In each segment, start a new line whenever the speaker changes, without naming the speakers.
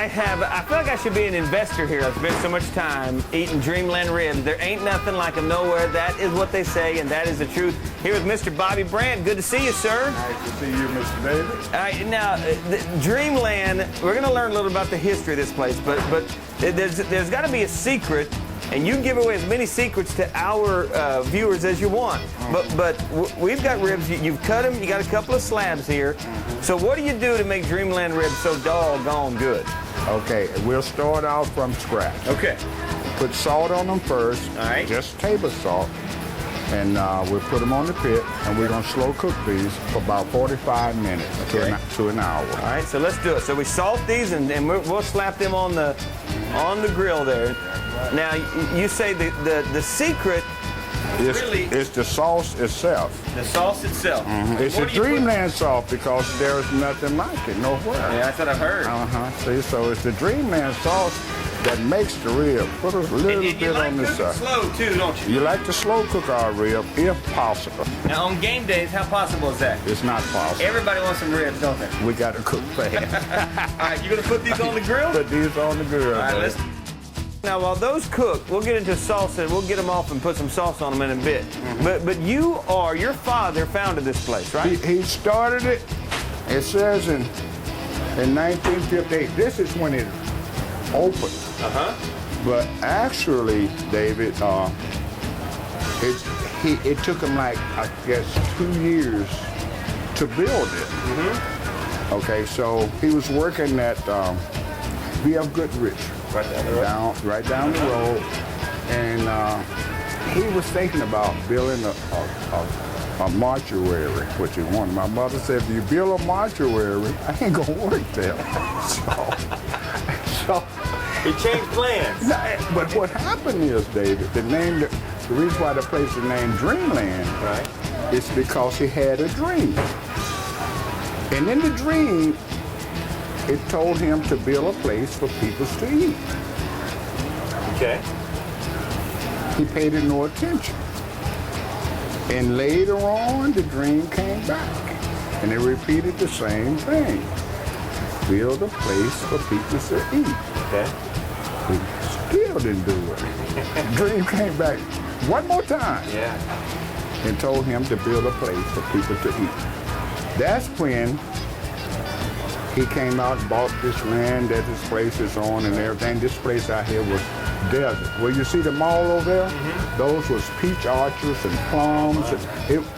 I feel like I should be an investor here. I've spent so much time eating Dreamland ribs. There ain't nothing like them nowhere. That is what they say, and that is the truth. Here with Mr. Bobby Brandt. Good to see you, sir.
Nice to see you, Mr. David.
All right, now, Dreamland, we're going to learn a little about the history of this place, but there's got to be a secret, and you give away as many secrets to our viewers as you want. But we've got ribs. You've cut them. You got a couple of slabs here. So what do you do to make Dreamland ribs so doggone good?
Okay, we'll start out from scratch.
Okay.
Put salt on them first.
All right.
Just table salt. And we'll put them on the pit, and we're going to slow cook these for about 45 minutes to an hour.
All right, so let's do it. So we salt these, and we'll slap them on the grill there. Now, you say the secret
it's the sauce itself.
The sauce itself.
It's a Dreamland sauce because there's nothing like it nowhere.
Yeah, that's what I've heard.
See, so it's the Dreamland sauce that makes the rib. Put a little bit on the side.
Slow too, don't you?
You like to slow cook our rib if possible.
Now on game days, how possible is that?
It's not possible.
Everybody wants some ribs, don't they?
We got to cook fast.
All right, you gonna put these on the grill?
Put these on the grill.
All right, Now, while those cook, we'll get into salsa. We'll get them off and put some sauce on them in a bit. But your father founded this place, right?
He started it. It says in 1958. This is when it opened. But actually, David, it took him like, I guess, 2 years to build it. Okay, so he was working at B.F. Goodrich. Right down the road. And he was thinking about building a mortuary, which he wanted. My mother said, if you build a mortuary, I ain't gonna work there. So
He changed plans.
but what happened is, David, the reason why the place is named Dreamland,
right,
is because he had a dream. And in the dream, it told him to build a place for people to eat.
Okay.
He paid it no attention. And later on, the dream came back. And they repeated the same thing. Build a place for people to eat.
Okay.
He still didn't do it. Dream came back one more time.
Yeah.
And told him to build a place for people to eat. That's when he came out and bought this land that this place is on and everything. This place out here was desert. Well, you see the mall over there? Those was peach orchards and plums.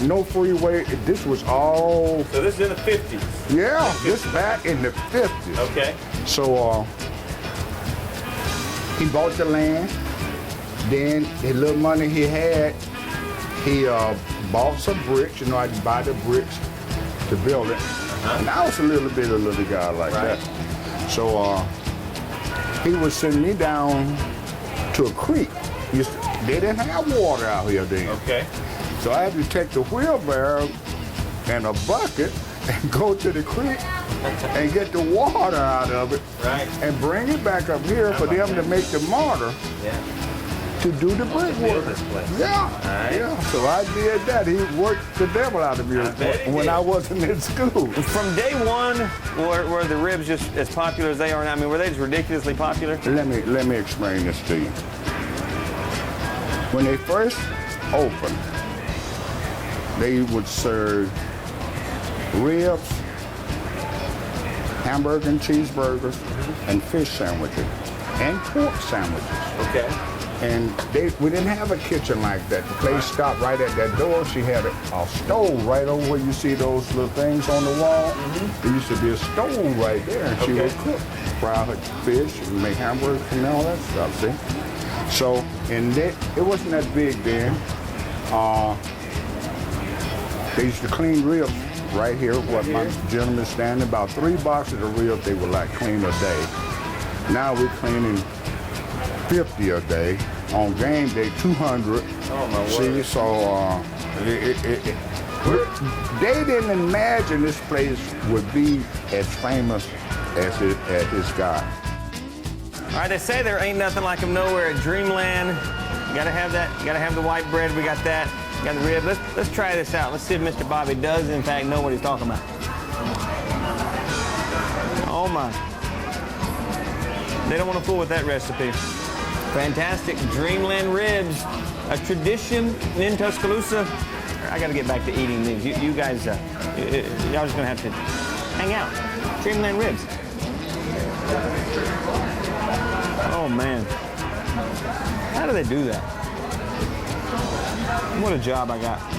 No freeway. This was all...
So this is in the 50s?
Yeah, this back in the 50s.
Okay.
So he bought the land. Then the little money he had, he bought some bricks. You know, I could buy the bricks to build it. And I was a little guy like that. So he would send me down to a creek. They didn't have water out here then.
Okay.
So I had to take the wheelbarrow and a bucket and go to the creek and get the water out of it and bring it back up here for them to make the mortar. To do the brickwork. Yeah. So I did that. He worked the devil out of me when I wasn't in school.
From day one, were the ribs just as popular as they are now? I mean, were they just ridiculously popular?
Let me explain this to you. When they first opened, they would serve ribs, hamburger and cheeseburgers, and fish sandwiches, and pork sandwiches.
Okay.
And we didn't have a kitchen like that. The place stopped right at that door. She had a stove right over where you see those little things on the wall. There used to be a stove right there, and she would cook, fry her fish, and make hamburgers and all that stuff, see? So, and it wasn't that big then. They used to clean ribs right here, what my gentleman's standing, about 3 boxes of ribs they would like clean a day. Now we're cleaning 50 a day. On game day, 200.
Oh, my word.
See, so they didn't imagine this place would be as famous as it's got.
All right, they say there ain't nothing like them nowhere at Dreamland. You gotta have that. You gotta have the white bread. We got that. We got the rib. Let's try this out. Let's see if Mr. Bobby does, in fact, know what he's talking about. Oh, my. They don't want to fool with that recipe. Fantastic Dreamland ribs, a tradition in Tuscaloosa. I got to get back to eating these. You guys, y'all just gonna have to hang out. Dreamland ribs. Oh man, how do they do that? What a job I got.